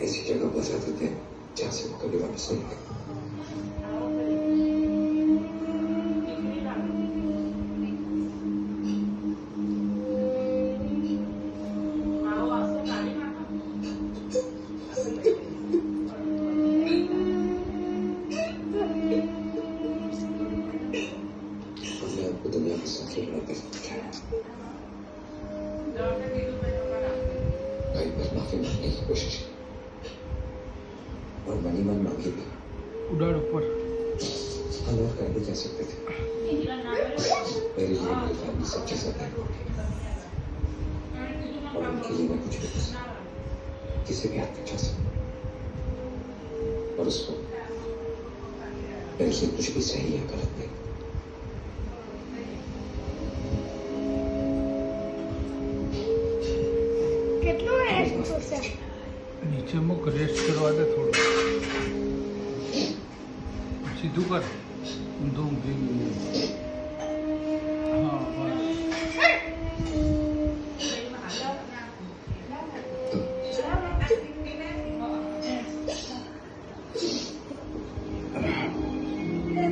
ऐसी जगह बसा देते हैं जहाँ से वो कभी वापस नहीं आए। हमने आपको दुनिया के साथ लड़ते दिखाया, कई बार माफी मांगने की कोशिश की और मनी मन मांगी भी। उड़ाड़ ऊपर हम और कर भी कह सकते थे। मेरे लिए मेरी फैमिली सबसे ज्यादा इम्पोर्टेंट है और उनके लिए मैं कुछ भी कर सकता, किसी भी हद तक जा सकता और उसको मेरे लिए कुछ भी सही या गलत नहीं। કેટલું રેસ્ટ થશે? નીચે મૂક, રેસ્ટ કરવા દે થોડું, સીધું કર, ઊંધું ઊંઘી